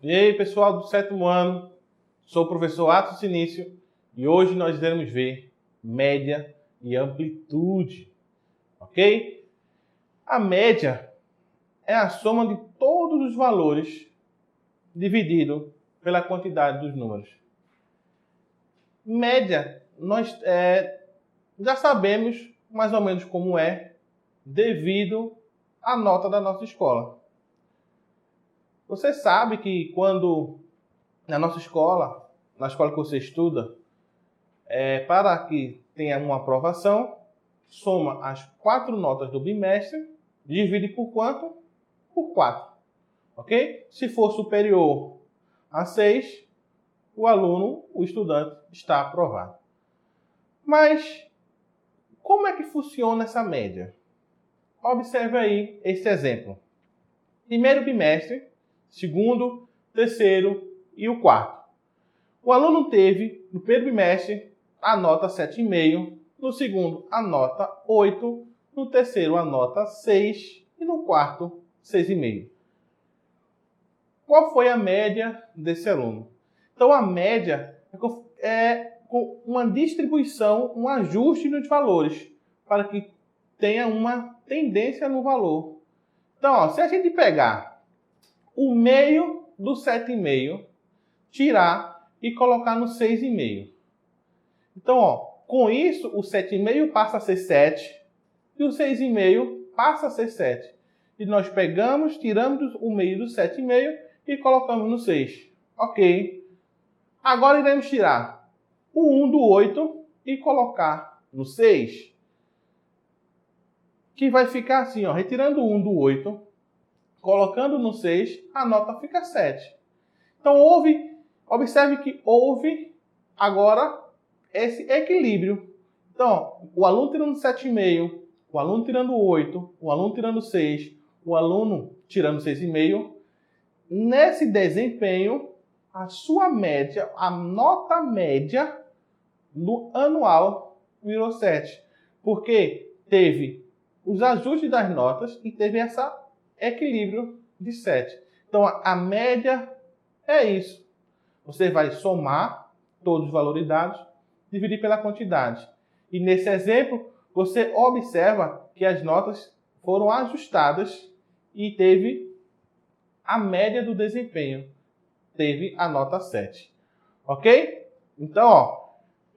E aí, pessoal do 7º ano, sou o professor Atos Sinício e hoje nós iremos ver média e amplitude, ok? A média é a soma de todos os valores dividido pela quantidade dos números. Média, nós já sabemos mais ou menos como é devido à nota da nossa escola. Você sabe que quando na nossa escola, na escola que você estuda, para que tenha uma aprovação, soma as 4 notas do bimestre, divide por quanto? Por 4. Ok? Se for superior a 6, o aluno, o estudante, está aprovado. Mas como é que funciona essa média? Observe aí esse exemplo. Primeiro bimestre, segundo, terceiro e o quarto. O aluno teve, no primeiro bimestre, a nota 7,5, no segundo, a nota 8, no terceiro, a nota 6 e no quarto, 6,5. Qual foi a média desse aluno? Então, a média é com uma distribuição, um ajuste nos valores, para que tenha uma tendência no valor. Então, se a gente pegar o meio do 7,5, tirar e colocar no 6,5. Então, com isso, o 7,5 passa a ser 7 e o 6,5 passa a ser 7. E nós pegamos, tiramos o meio do 7,5 e colocamos no 6. Ok. Agora iremos tirar o 1 do 8 e colocar no 6. Que vai ficar assim, retirando o 1 do 8, colocando no 6, a nota fica 7. Então, observe que houve agora esse equilíbrio. Então, o aluno tirando 7,5, o aluno tirando 8, o aluno tirando 6, o aluno tirando 6,5. Nesse desempenho, a sua média, a nota média no anual virou 7. Porque teve os ajustes das notas e teve esse equilíbrio de 7. Então, a média é isso. Você vai somar todos os valores dados, dividir pela quantidade. E nesse exemplo, você observa que as notas foram ajustadas e teve a média do desempenho. Teve a nota 7. Ok? Então,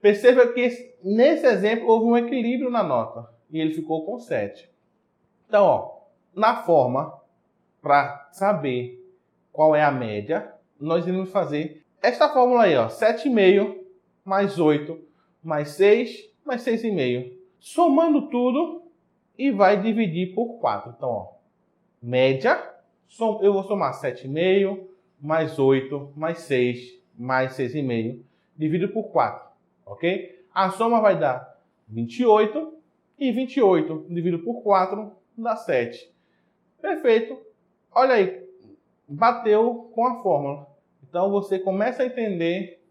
perceba que nesse exemplo houve um equilíbrio na nota. E ele ficou com 7. Então, na forma, para saber qual é a média, nós iremos fazer esta fórmula aí, 7,5 mais 8 mais 6 mais 6,5. Somando tudo e vai dividir por 4. Então, média, eu vou somar 7,5 mais 8 mais 6 mais 6,5, dividido por 4, ok? A soma vai dar 28 e 28 dividido por 4 dá 7. Perfeito. Olha aí, bateu com a fórmula. Então, você começa a entender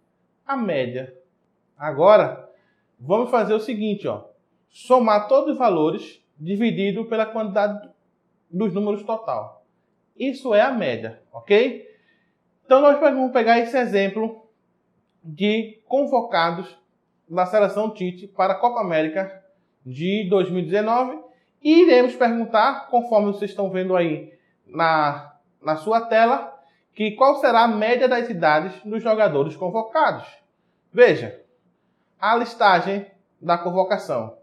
a média. Agora, vamos fazer o seguinte, somar todos os valores dividido pela quantidade dos números total. Isso é a média, ok? Então, nós vamos pegar esse exemplo de convocados da seleção Tite para a Copa América de 2019 e iremos perguntar, conforme vocês estão vendo aí na sua tela, que qual será a média das idades dos jogadores convocados. Veja, a listagem da convocação.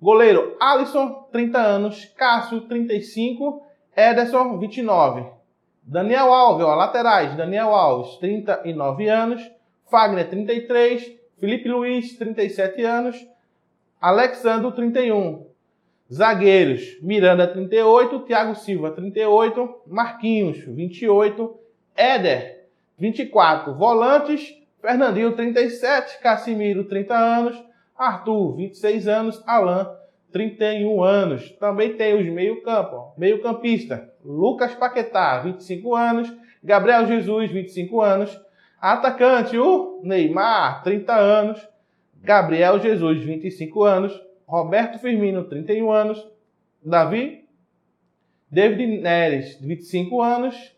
Goleiro Alisson, 30 anos, Cássio, 35, Ederson, 29. Daniel Alves, laterais, Daniel Alves, 39 anos, Fagner, 33, Felipe Luiz, 37 anos, Alexandro, 31. Zagueiros, Miranda, 38, Thiago Silva, 38, Marquinhos, 28, Éder, 24. Volantes, Fernandinho, 37, Casimiro, 30 anos, Arthur, 26 anos, Alan, 31 anos. Também tem os meio-campo. Meio-campista, Lucas Paquetá, 25 anos, Gabriel Jesus, 25 anos, atacante, o Neymar, 30 anos, Gabriel Jesus, 25 anos, Roberto Firmino, 31 anos, David Neres, 25 anos,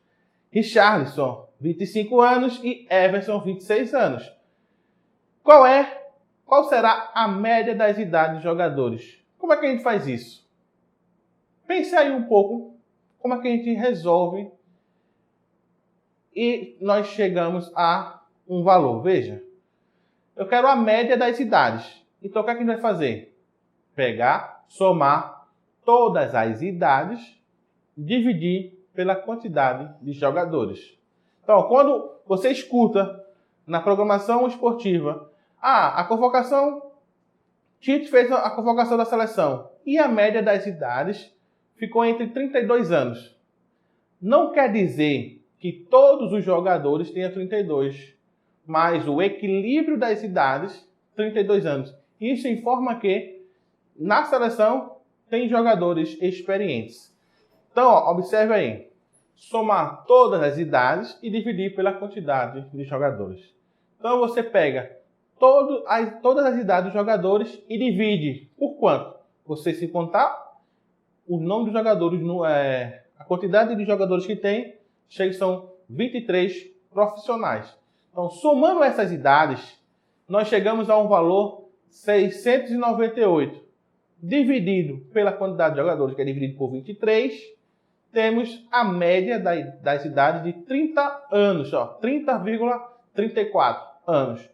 Richarlison, 25 anos e Everson, 26 anos. Qual será a média das idades dos jogadores? Como é que a gente faz isso? Pense aí um pouco como é que a gente resolve e nós chegamos a um valor. Veja, eu quero a média das idades. Então o que é que a gente vai fazer? Pegar, somar todas as idades, dividir pela quantidade de jogadores. Então, quando você escuta na programação esportiva, a convocação, Tite fez a convocação da seleção e a média das idades ficou entre 32 anos. Não quer dizer que todos os jogadores tenham 32, mas o equilíbrio das idades, 32 anos. Isso informa que na seleção tem jogadores experientes. Então, observe aí. Somar todas as idades e dividir pela quantidade de jogadores. Então, você pega todas as idades dos jogadores e divide por quanto? Você se contar o nome dos jogadores, a quantidade de jogadores que tem, são 23 profissionais. Então, somando essas idades, nós chegamos a um valor 698. Dividido pela quantidade de jogadores, que é dividido por 23, temos a média das idades de 30 anos, 30,34 anos.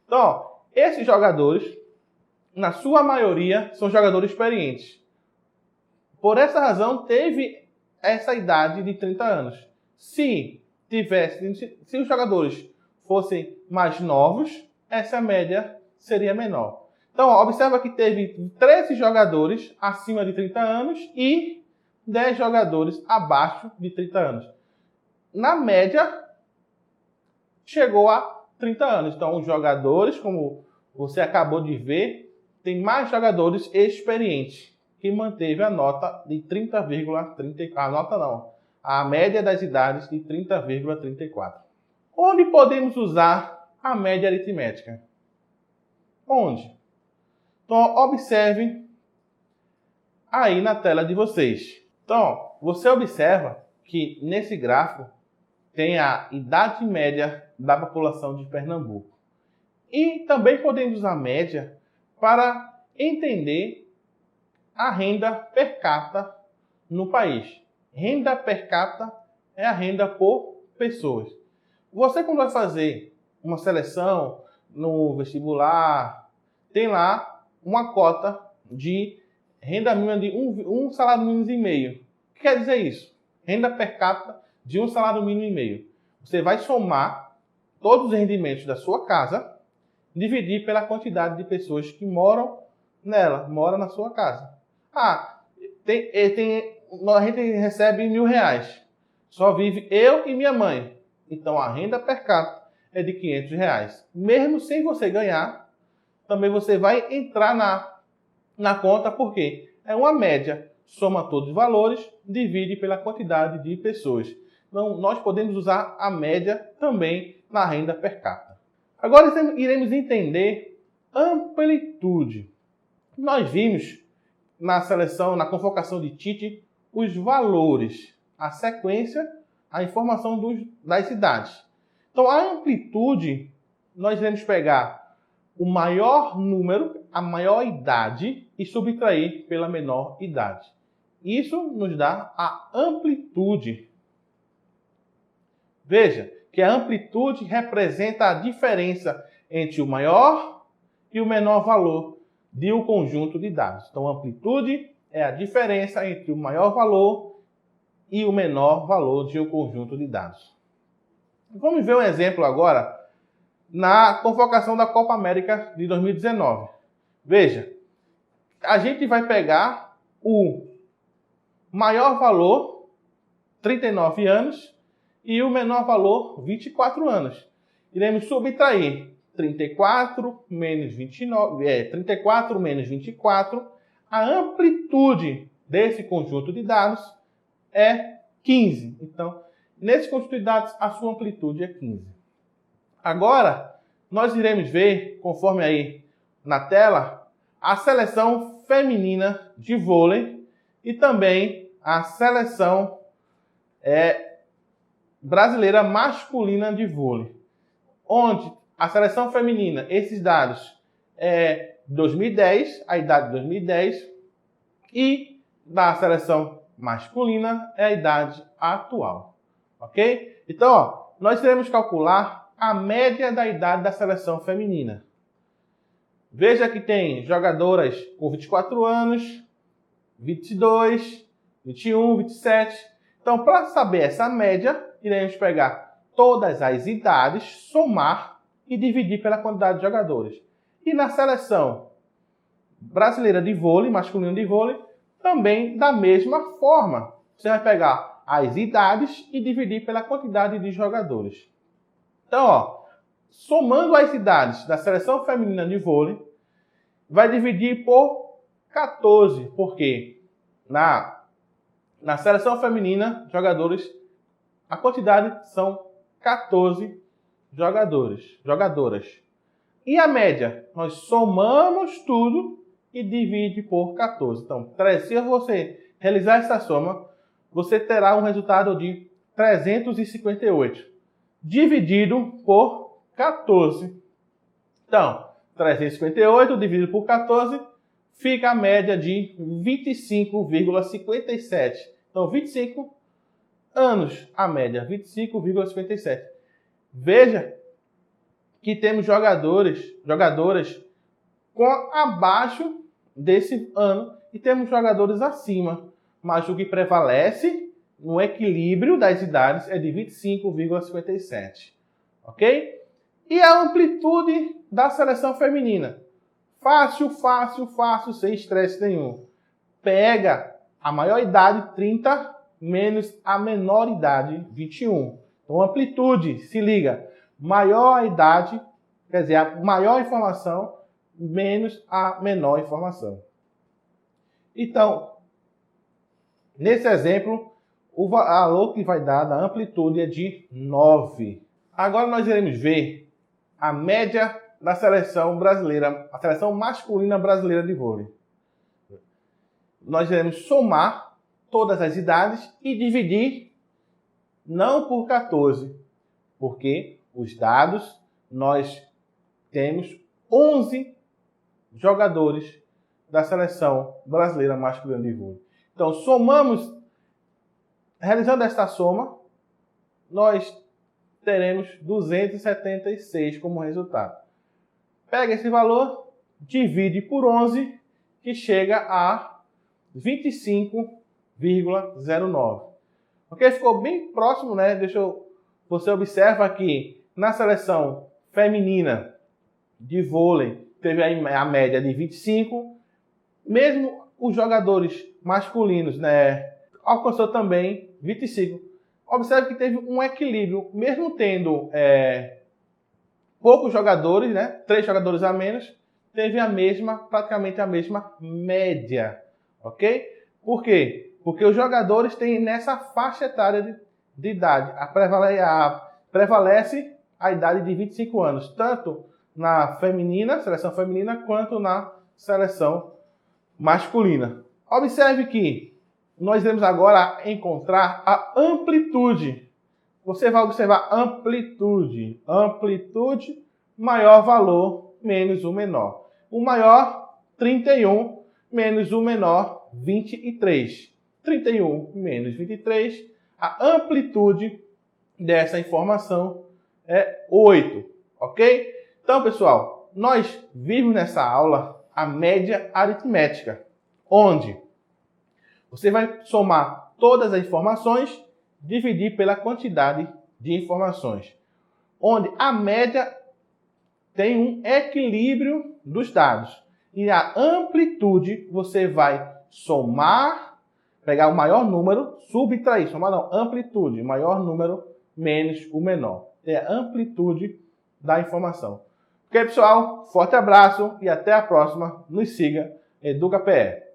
Então, esses jogadores, na sua maioria, são jogadores experientes. Por essa razão, teve essa idade de 30 anos. Se os jogadores fossem mais novos, essa média seria menor. Então, observa que teve 13 jogadores acima de 30 anos e 10 jogadores abaixo de 30 anos. Na média, chegou a 30 anos. Então, os jogadores, como você acabou de ver, tem mais jogadores experientes, que manteve a nota de 30,34. A média das idades de 30,34. Onde podemos usar a média aritmética? Onde? Então, observe aí na tela de vocês. Então, você observa que nesse gráfico tem a idade média da população de Pernambuco. E também podemos usar a média para entender a renda per capita no país. Renda per capita é a renda por pessoas. Você, quando vai fazer uma seleção no vestibular, tem lá uma cota de renda mínima de um salário mínimo e meio. O que quer dizer isso? Renda per capita de um salário mínimo e meio. Você vai somar todos os rendimentos da sua casa, dividir pela quantidade de pessoas que moram na sua casa. A gente recebe R$1.000. Só vive eu e minha mãe. Então a renda per capita é de R$500. Mesmo sem você ganhar, também você vai entrar na conta, porque é uma média. Soma todos os valores, divide pela quantidade de pessoas. Então, nós podemos usar a média também na renda per capita. Agora iremos entender amplitude. Nós vimos na seleção, na convocação de Tite, os valores, a sequência, a informação das idades. Então, a amplitude, nós iremos pegar o maior número, a maior idade e subtrair pela menor idade. Isso nos dá a amplitude. Veja que a amplitude representa a diferença entre o maior e o menor valor de um conjunto de dados. Então, a amplitude é a diferença entre o maior valor e o menor valor de um conjunto de dados. Vamos ver um exemplo agora na convocação da Copa América de 2019. Veja, a gente vai pegar o maior valor, 39 anos, e o menor valor, 24 anos. Iremos subtrair 34 menos 24. A amplitude desse conjunto de dados é 15. Então, nesse conjunto de dados, a sua amplitude é 15. Agora, nós iremos ver, conforme aí na tela, a seleção feminina de vôlei e também a seleção Brasileira Masculina de Vôlei, onde a seleção feminina, esses dados é 2010, a idade de 2010, e da seleção masculina é a idade atual, ok? Então, ó, nós iremos calcular a média da idade da seleção feminina. Veja que tem jogadoras com 24 anos, 22, 21, 27. Então, para saber essa média, iremos pegar todas as idades, somar e dividir pela quantidade de jogadores. E na seleção brasileira de vôlei, masculino de vôlei, também da mesma forma. Você vai pegar as idades e dividir pela quantidade de jogadores. Então, ó, somando as idades da seleção feminina de vôlei, vai dividir por 14, porque na seleção feminina, jogadores, a quantidade são 14 jogadoras. E a média? Nós somamos tudo e divide por 14. Então, se você realizar essa soma, você terá um resultado de 358, dividido por 14. Então, 358 dividido por 14, fica a média de 25,57. Então, 25 anos, a média, 25,57. Veja que temos jogadoras com abaixo desse ano e temos jogadores acima. Mas o que prevalece no equilíbrio das idades é de 25,57. Ok? E a amplitude da seleção feminina? Fácil, sem estresse nenhum. Pega a maior idade, 30, menos a menor idade, 21. Então, amplitude, se liga. Maior idade, quer dizer, a maior informação, menos a menor informação. Então, nesse exemplo, o valor que vai dar da amplitude é de 9. Agora nós iremos ver a média da seleção brasileira, a seleção masculina brasileira de vôlei. Nós iremos somar todas as idades e dividir não por 14, porque os dados nós temos 11 jogadores da seleção brasileira masculina de vôlei. Então, realizando esta soma, nós teremos 276 como resultado. Pega esse valor, divide por 11, que chega a 25,09. Ok? Ficou bem próximo, né? Você observa que na seleção feminina de vôlei teve a média de 25, mesmo os jogadores masculinos, né, alcançou também 25. Observe que teve um equilíbrio, mesmo tendo poucos jogadores, né, 3 jogadores a menos, teve praticamente a mesma média, ok? Por quê? Porque os jogadores têm nessa faixa etária de idade, prevalece a idade de 25 anos, tanto na seleção feminina, quanto na seleção masculina. Observe que nós iremos agora encontrar a amplitude. Você vai observar amplitude. Amplitude, maior valor, menos o menor. O maior, 31, menos o menor, 23. 31 menos 23, a amplitude dessa informação é 8, ok? Então, pessoal, nós vimos nessa aula a média aritmética, onde você vai somar todas as informações, dividir pela quantidade de informações, onde a média tem um equilíbrio dos dados. E a amplitude você vai somar, pegar o maior número, subtrair, somar não, amplitude, maior número menos o menor. É a amplitude da informação. Ok, pessoal? Forte abraço e até a próxima. Nos siga, EducaPE.